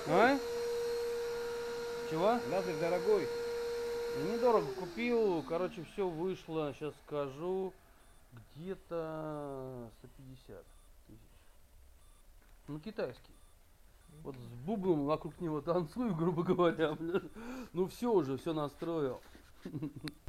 А? Чего? Лазер дорогой. Недорого купил, короче, все вышло, сейчас скажу, где-то 150 тысяч. Ну, китайский. Вот с бубном вокруг него танцую, грубо говоря, бля. Ну все уже, все настроил.